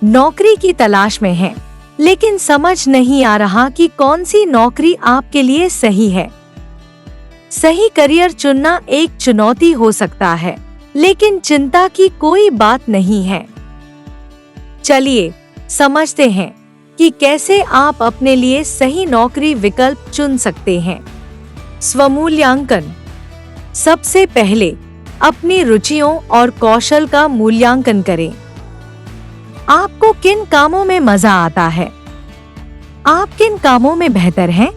नौकरी की तलाश में हैं, लेकिन समझ नहीं आ रहा कि कौन सी नौकरी आपके लिए सही है। सही करियर चुनना एक चुनौती हो सकता है, लेकिन चिंता की कोई बात नहीं है। चलिए समझते हैं कि कैसे आप अपने लिए सही नौकरी विकल्प चुन सकते हैं। स्वमूल्यांकन। सबसे पहले अपनी रुचियों और कौशल का मूल्यांकन करें। आपको किन कामों में मजा आता है? आप किन कामों में बेहतर हैं?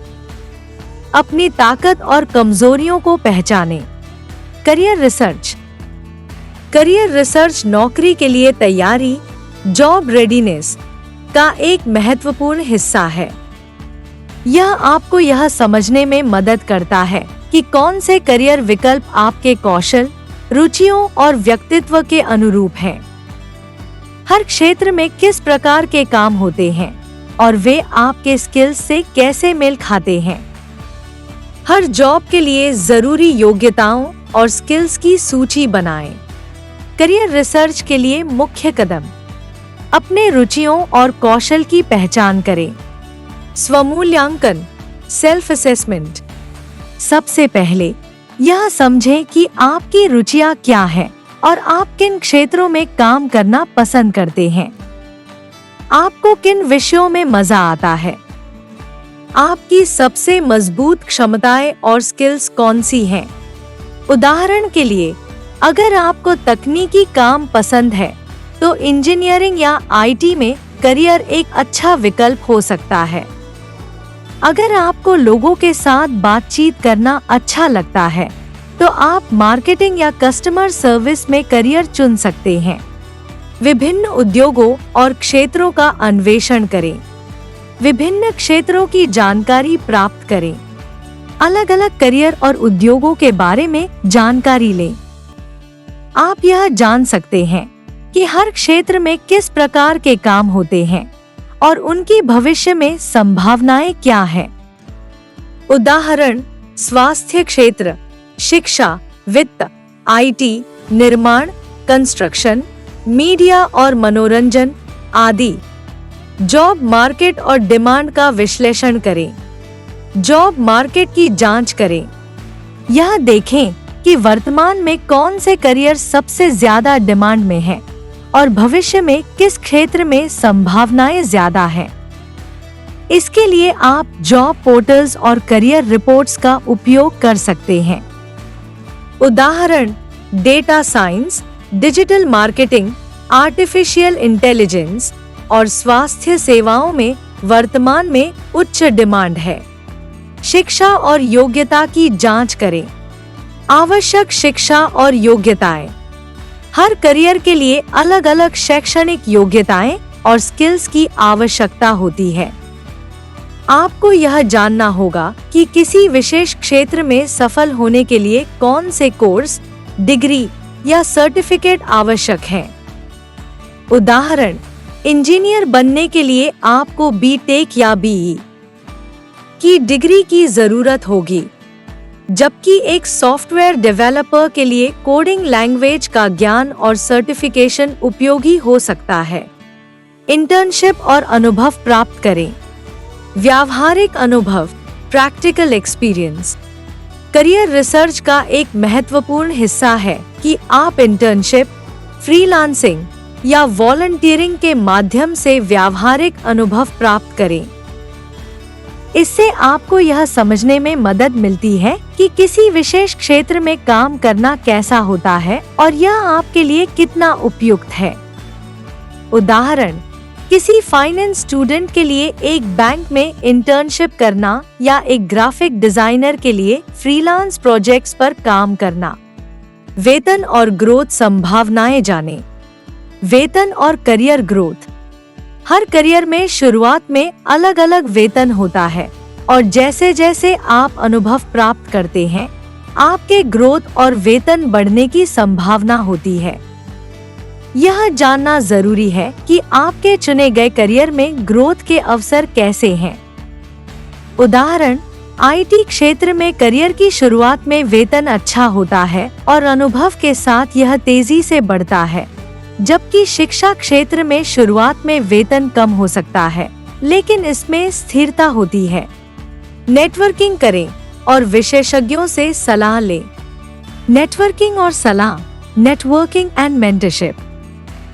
अपनी ताकत और कमजोरियों को पहचानें। Career research. करियर रिसर्च नौकरी के लिए तैयारी, जॉब रेडीनेस का एक महत्वपूर्ण हिस्सा है। यह आपको यह समझने में मदद करता है कि कौन से करियर विकल्प आपके कौशल, रुचियों और व्यक्तित्व के अनुरूप हैं। हर क्षेत्र में किस प्रकार के काम होते हैं और वे आपके स्किल्स से कैसे मेल खाते हैं। हर जॉब के लिए जरूरी योग्यताओं और स्किल्स की सूची बनाएं। करियर रिसर्च के लिए मुख्य कदम। अपने रुचियों और कौशल की पहचान करें। स्वमूल्यांकन, सेल्फ असेसमेंट। सबसे पहले यह समझें कि आपकी रुचियां क्या हैं और आप किन क्षेत्रों में काम करना पसंद करते हैं। आपको किन विषयों में मजा आता है? आपकी सबसे मजबूत क्षमताएं और स्किल्स कौन सी हैं? उदाहरण के लिए, अगर आपको तकनीकी काम पसंद है, तो इंजीनियरिंग या आईटी में करियर एक अच्छा विकल्प हो सकता है। अगर आपको लोगों के साथ बातचीत करना अच्छा लगता है, तो आप मार्केटिंग या कस्टमर सर्विस में करियर चुन सकते हैं। विभिन्न उद्योगों और क्षेत्रों का अन्वेषण करें। विभिन्न क्षेत्रों की जानकारी प्राप्त करें। अलग अलग करियर और उद्योगों के बारे में जानकारी लें। आप यह जान सकते हैं कि हर क्षेत्र में किस प्रकार के काम होते हैं और उनकी भविष्य में संभावनाएं क्या हैं। उदाहरण, स्वास्थ्य क्षेत्र, शिक्षा, वित्त, आईटी, निर्माण, कंस्ट्रक्शन, मीडिया और मनोरंजन आदि। जॉब मार्केट और डिमांड का विश्लेषण करें। जॉब मार्केट की जांच करें। यह देखें कि वर्तमान में कौन से करियर सबसे ज्यादा डिमांड में हैं और भविष्य में किस क्षेत्र में संभावनाएं ज्यादा हैं। इसके लिए आप जॉब पोर्टल्स और करियर रिपोर्ट्स का उपयोग कर सकते हैं। उदाहरण, data science, digital marketing, artificial intelligence और स्वास्थ्य सेवाओं में वर्तमान में उच्च डिमांड है। शिक्षा और योग्यता की जांच करें। आवश्यक शिक्षा और योग्यताएं। हर करियर के लिए अलग अलग शैक्षणिक योग्यताएं और स्किल्स की आवश्यकता होती है। आपको यह जानना होगा कि किसी विशेष क्षेत्र में सफल होने के लिए कौन से कोर्स, डिग्री या सर्टिफिकेट आवश्यक हैं। उदाहरण, इंजीनियर बनने के लिए आपको बीटेक या बीई की डिग्री की जरूरत होगी, जबकि एक सॉफ्टवेयर डेवलपर के लिए कोडिंग लैंग्वेज का ज्ञान और सर्टिफिकेशन उपयोगी हो सकता है। इंटर्नशिप और अनुभव प्राप्त करें। व्यावहारिक अनुभव, प्रैक्टिकल एक्सपीरियंस। करियर रिसर्च का एक महत्वपूर्ण हिस्सा है कि आप इंटर्नशिप, फ्रीलांसिंग या वॉलंटियरिंग के माध्यम से व्यावहारिक अनुभव प्राप्त करें। इससे आपको यह समझने में मदद मिलती है कि किसी विशेष क्षेत्र में काम करना कैसा होता है और यह आपके लिए कितना उपयुक्त है। उदाहरण, किसी फाइनेंस स्टूडेंट के लिए एक बैंक में इंटर्नशिप करना या एक ग्राफिक डिजाइनर के लिए फ्रीलांस प्रोजेक्ट्स पर काम करना। वेतन और ग्रोथ संभावनाएं जानें। वेतन और करियर ग्रोथ। हर करियर में शुरुआत में अलग अलग वेतन होता है और जैसे जैसे आप अनुभव प्राप्त करते हैं, आपके ग्रोथ और वेतन बढ़ने की संभावना होती है। यह जानना जरूरी है कि आपके चुने गए करियर में ग्रोथ के अवसर कैसे हैं। उदाहरण, आईटी क्षेत्र में करियर की शुरुआत में वेतन अच्छा होता है और अनुभव के साथ यह तेजी से बढ़ता है, जबकि शिक्षा क्षेत्र में शुरुआत में वेतन कम हो सकता है, लेकिन इसमें स्थिरता होती है। नेटवर्किंग करें और विशेषज्ञों से सलाह लें। नेटवर्किंग और सलाह, नेटवर्किंग एंड मेंटरशिप।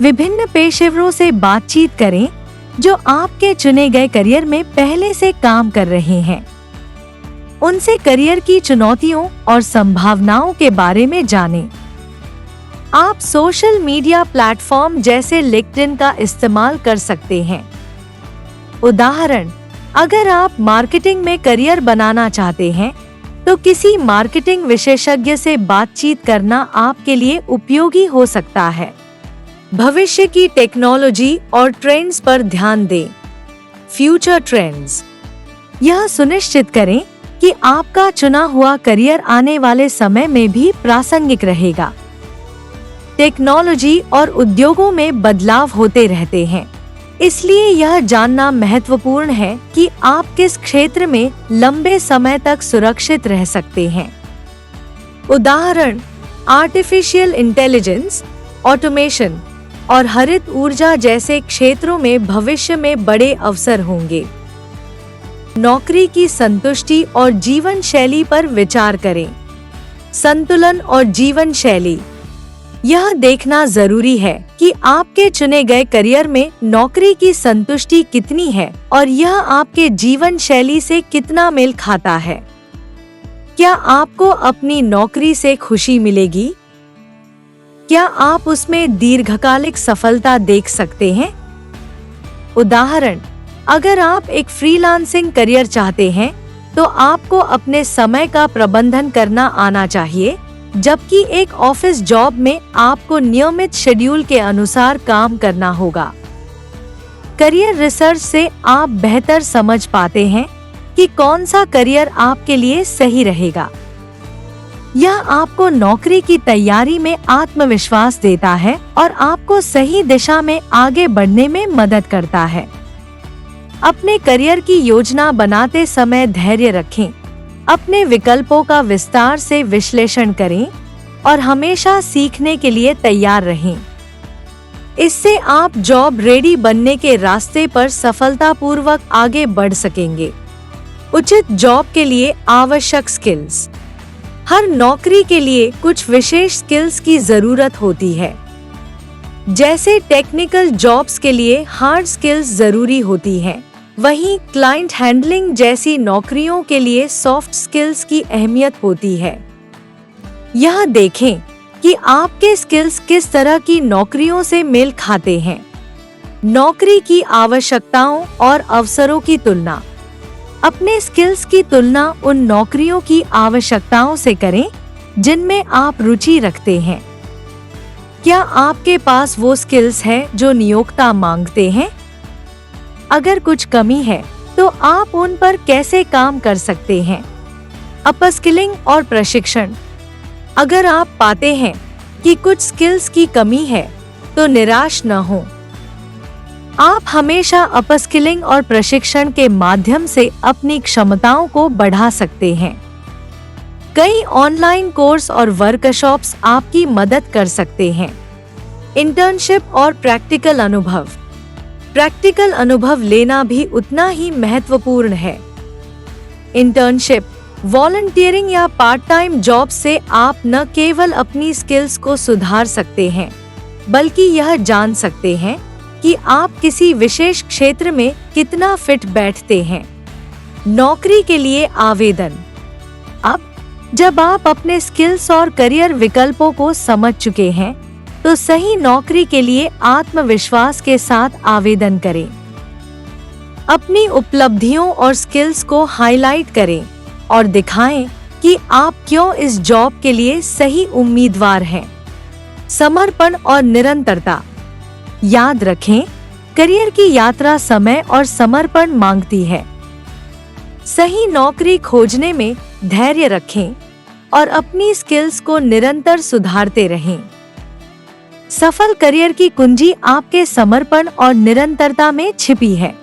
विभिन्न पेशेवरों से बातचीत करें जो आपके चुने गए करियर में पहले से काम कर रहे हैं। उनसे करियर की चुनौतियों और संभावनाओं के बारे में जानें। आप सोशल मीडिया प्लेटफॉर्म जैसे लिंक्डइन का इस्तेमाल कर सकते हैं। उदाहरण, अगर आप मार्केटिंग में करियर बनाना चाहते हैं तो किसी मार्केटिंग विशेषज्ञ से बातचीत करना आपके लिए उपयोगी हो सकता है। भविष्य की टेक्नोलॉजी और ट्रेंड्स पर ध्यान दें। Future trends. यह सुनिश्चित करें कि आपका चुना हुआ करियर आने वाले समय में भी प्रासंगिक रहेगा। टेक्नोलॉजी और उद्योगों में बदलाव होते रहते हैं, इसलिए यह जानना महत्वपूर्ण है कि आप किस क्षेत्र में लंबे समय तक सुरक्षित रह सकते हैं। उदाहरण, आर्टिफिशियल इंटेलिजेंस, ऑटोमेशन और हरित ऊर्जा जैसे क्षेत्रों में भविष्य में बड़े अवसर होंगे। नौकरी की संतुष्टि और जीवन शैली पर विचार करें। संतुलन और जीवन शैली। यह देखना जरूरी है कि आपके चुने गए करियर में नौकरी की संतुष्टि कितनी है और यह आपके जीवन शैली से कितना मेल खाता है। क्या आपको अपनी नौकरी से खुशी मिलेगी? क्या आप उसमें दीर्घकालिक सफलता देख सकते हैं? उदाहरण, अगर आप एक फ्रीलांसिंग करियर चाहते हैं तो आपको अपने समय का प्रबंधन करना आना चाहिए, जबकि एक ऑफिस जॉब में आपको नियमित शेड्यूल के अनुसार काम करना होगा। करियर रिसर्च से आप बेहतर समझ पाते हैं कि कौन सा करियर आपके लिए सही रहेगा। यह आपको नौकरी की तैयारी में आत्मविश्वास देता है और आपको सही दिशा में आगे बढ़ने में मदद करता है। अपने करियर की योजना बनाते समय धैर्य रखें, अपने विकल्पों का विस्तार से विश्लेषण करें और हमेशा सीखने के लिए तैयार रहें। इससे आप जॉब रेडी बनने के रास्ते पर सफलतापूर्वक आगे बढ़ सकेंगे। उचित जॉब के लिए आवश्यक स्किल्स। हर नौकरी के लिए कुछ विशेष स्किल्स की जरूरत होती है। जैसे टेक्निकल जॉब्स के लिए हार्ड स्किल्स जरूरी होती हैं, वहीं क्लाइंट हैंडलिंग जैसी नौकरियों के लिए सॉफ्ट स्किल्स की अहमियत होती है। यह देखें कि आपके स्किल्स किस तरह की नौकरियों से मेल खाते हैं। नौकरी की आवश्यकताओं और अवसरों की तुलना। अपने स्किल्स की तुलना उन नौकरियों की आवश्यकताओं से करें जिनमें आप रुचि रखते हैं। क्या आपके पास वो स्किल्स हैं जो नियोक्ता मांगते हैं? अगर कुछ कमी है तो आप उन पर कैसे काम कर सकते हैं? अपस्किलिंग और प्रशिक्षण। अगर आप पाते हैं कि कुछ स्किल्स की कमी है तो निराश न हो। आप हमेशा अपस्किलिंग और प्रशिक्षण के माध्यम से अपनी क्षमताओं को बढ़ा सकते हैं। कई ऑनलाइन कोर्स और वर्कशॉप्स आपकी मदद कर सकते हैं। इंटर्नशिप और प्रैक्टिकल अनुभव। प्रैक्टिकल अनुभव लेना भी उतना ही महत्वपूर्ण है। इंटर्नशिप, वॉलंटियरिंग या पार्ट टाइम जॉब से आप न केवल अपनी स्किल्स को सुधार सकते हैं, बल्कि यह जान सकते हैं कि आप किसी विशेष क्षेत्र में कितना फिट बैठते हैं। नौकरी के लिए आवेदन। अब जब आप अपने स्किल्स और करियर विकल्पों को समझ चुके हैं, तो सही नौकरी के लिए आत्मविश्वास के साथ आवेदन करें। अपनी उपलब्धियों और स्किल्स को हाईलाइट करें और दिखाएं कि आप क्यों इस जॉब के लिए सही उम्मीदवार हैं। समर्पण और निरंतरता। याद रखें, करियर की यात्रा समय और समर्पण मांगती है। सही नौकरी खोजने में धैर्य रखें और अपनी स्किल्स को निरंतर सुधारते रहें। सफल करियर की कुंजी आपके समर्पण और निरंतरता में छिपी है।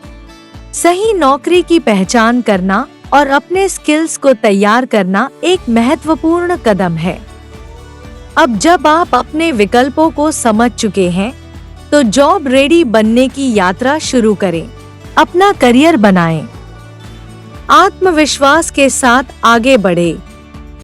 सही नौकरी की पहचान करना और अपने स्किल्स को तैयार करना एक महत्वपूर्ण कदम है। अब जब आप अपने विकल्पों को समझ चुके हैं, तो जॉब रेडी बनने की यात्रा शुरू करें। अपना करियर बनाएं। आत्मविश्वास के साथ आगे बढ़ें।